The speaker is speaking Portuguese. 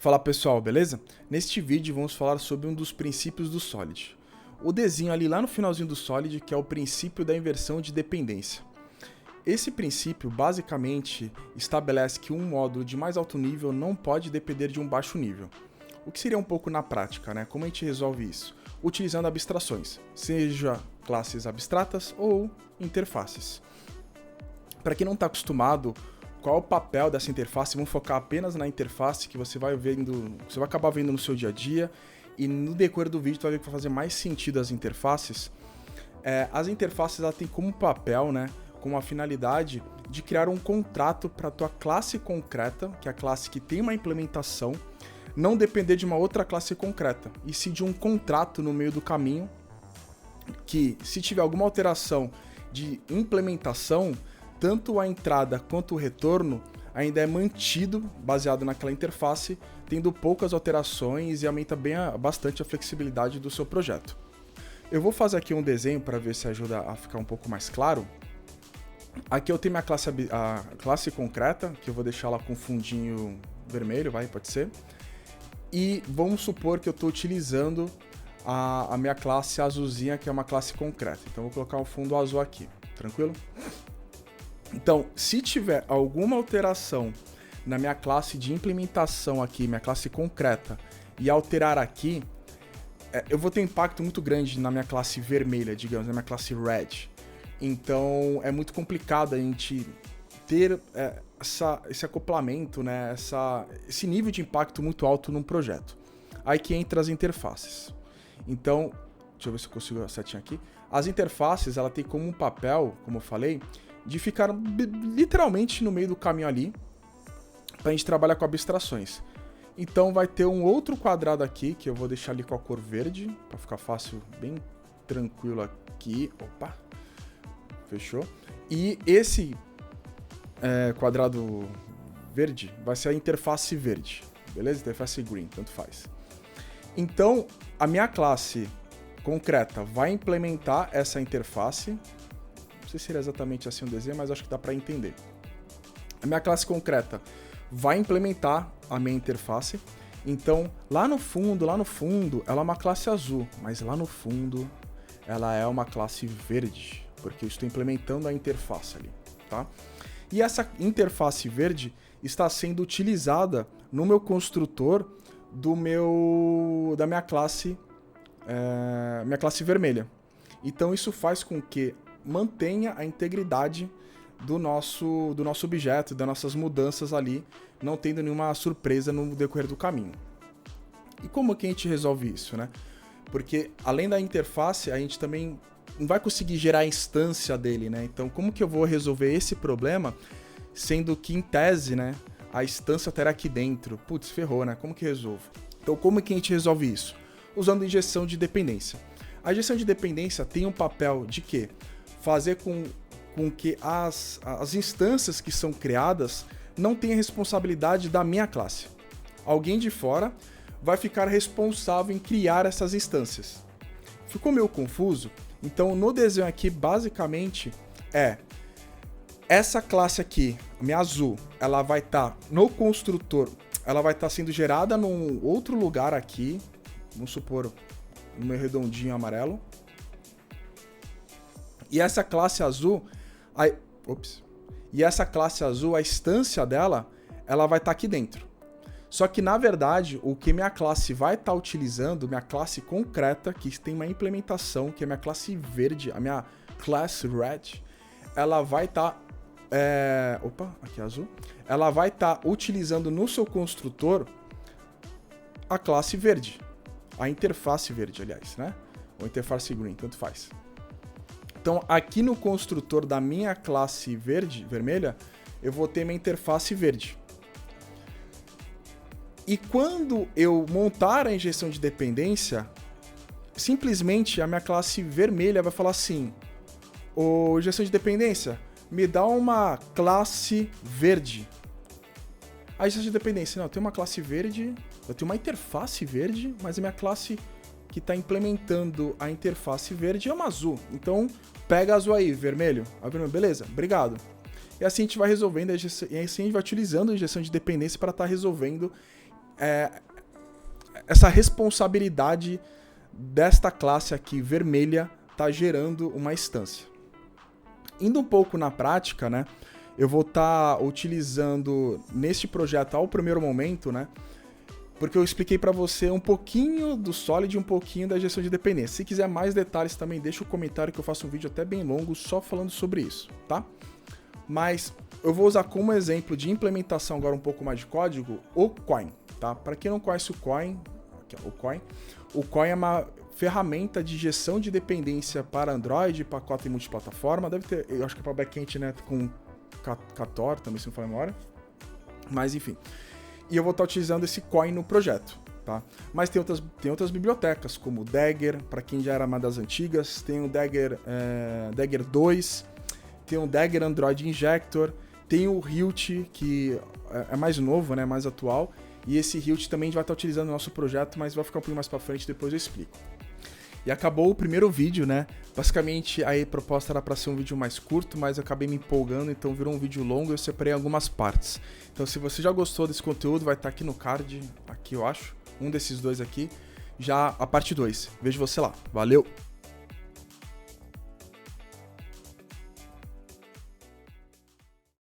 Fala pessoal, beleza? Neste vídeo vamos falar sobre um dos princípios do Solid. O Dzinho ali lá no finalzinho do Solid, que é o princípio da inversão de dependência. Esse princípio basicamente estabelece que um módulo de mais alto nível não pode depender de um baixo nível. O que seria um pouco na prática, né? Como a gente resolve isso? Utilizando abstrações, seja classes abstratas ou interfaces. Para quem não está acostumado, qual é o papel dessa interface? Vamos focar apenas na interface que você vai acabar vendo no seu dia a dia, e no decorrer do vídeo tu vai ver que vai fazer mais sentido as interfaces. As interfaces ela têm como papel, né, como a finalidade de criar um contrato para a tua classe concreta, que é a classe que tem uma implementação, não depender de uma outra classe concreta, e sim de um contrato no meio do caminho, que se tiver alguma alteração de implementação, tanto a entrada quanto o retorno ainda é mantido baseado naquela interface, tendo poucas alterações e aumenta bastante a flexibilidade do seu projeto. Eu vou fazer aqui um desenho para ver se ajuda a ficar um pouco mais claro. Aqui eu tenho a classe concreta, que eu vou deixar ela com fundinho vermelho, pode ser. E vamos supor que eu estou utilizando a minha classe azulzinha, que é uma classe concreta. Então eu vou colocar um fundo azul aqui, tranquilo? Então, se tiver alguma alteração na minha classe de implementação aqui, minha classe concreta, e alterar aqui, eu vou ter um impacto muito grande na minha classe vermelha, digamos, na minha classe red. Então, é muito complicado a gente ter esse acoplamento, né, esse nível de impacto muito alto num projeto. Aí que entra as interfaces. Então, deixa eu ver se eu consigo a setinha aqui. As interfaces, ela tem como um papel, como eu falei, de ficar literalmente no meio do caminho ali, para a gente trabalhar com abstrações. Então vai ter um outro quadrado aqui, que eu vou deixar ali com a cor verde, para ficar fácil, bem tranquilo aqui. Opa, fechou. E esse quadrado verde vai ser a interface verde, beleza? Interface green, tanto faz. Então, a minha classe concreta vai implementar essa interface. Não sei se seria exatamente assim o desenho, mas acho que dá para entender. A minha classe concreta vai implementar a minha interface. Então, lá no fundo, ela é uma classe azul, mas lá no fundo ela é uma classe verde, porque eu estou implementando a interface ali, tá? E essa interface verde está sendo utilizada no meu construtor da minha classe vermelha. Então, isso faz com que mantenha a integridade do nosso objeto, das nossas mudanças ali, não tendo nenhuma surpresa no decorrer do caminho. E como que a gente resolve isso, né? Porque além da interface, a gente também não vai conseguir gerar a instância dele, né? Então, como que eu vou resolver esse problema, sendo que em tese, né, a instância terá aqui dentro? Putz, ferrou, né? Como que resolvo? Então, como que a gente resolve isso? Usando injeção de dependência. A injeção de dependência tem um papel de quê? Fazer com que as instâncias que são criadas não tenham responsabilidade da minha classe. Alguém de fora vai ficar responsável em criar essas instâncias. Ficou meio confuso? Então, no desenho aqui, basicamente, essa classe aqui, minha azul, ela vai estar no construtor, ela vai estar sendo gerada num outro lugar aqui, vamos supor, no meu redondinho amarelo. E essa classe azul, a instância dela, ela vai estar aqui dentro. Só que, na verdade, o que minha classe vai estar utilizando, minha classe concreta, que tem uma implementação, que é minha classe verde, a minha classe red, ela vai estar... aqui é azul. Ela vai estar utilizando no seu construtor a classe verde. A interface verde, aliás, né? Ou interface green, tanto faz. Então, aqui no construtor da minha classe vermelha, eu vou ter minha interface verde. E quando eu montar a injeção de dependência, simplesmente a minha classe vermelha vai falar assim: ô, injeção de dependência, me dá uma classe verde. A injeção de dependência, não, eu tenho uma classe verde, eu tenho uma interface verde, mas a minha classe que está implementando a interface verde é uma azul. Então, pega a azul aí, vermelho. A vermelho, beleza, obrigado. E assim a gente vai resolvendo, e assim a gente vai utilizando a injeção de dependência para estar resolvendo essa responsabilidade desta classe aqui vermelha tá gerando uma instância. Indo um pouco na prática, né, eu vou estar utilizando neste projeto ao primeiro momento, né, porque eu expliquei para você um pouquinho do Solid e um pouquinho da gestão de dependência. Se quiser mais detalhes também, deixa um comentário que eu faço um vídeo até bem longo só falando sobre isso, tá? Mas eu vou usar como exemplo de implementação agora um pouco mais de código o Quoin, tá? Para quem não conhece o Quoin é uma ferramenta de gestão de dependência para Android, pacote multiplataforma, deve ter, eu acho que é para backend, né, com Cator, também se não for memória, mas enfim. E eu vou estar utilizando esse Quoin no projeto, tá? Mas tem outras bibliotecas, como o Dagger, para quem já era uma das antigas, tem o Dagger 2, tem o Dagger Android Injector, tem o Hilt, que é mais novo, né, mais atual, e esse Hilt também a gente vai estar utilizando no nosso projeto, mas vai ficar um pouquinho mais para frente, depois eu explico. E acabou o primeiro vídeo, né? Basicamente a proposta era para ser um vídeo mais curto, mas eu acabei me empolgando, então virou um vídeo longo e eu separei algumas partes. Então se você já gostou desse conteúdo, vai estar aqui no card, aqui eu acho, um desses dois aqui, já a parte 2. Vejo você lá. Valeu!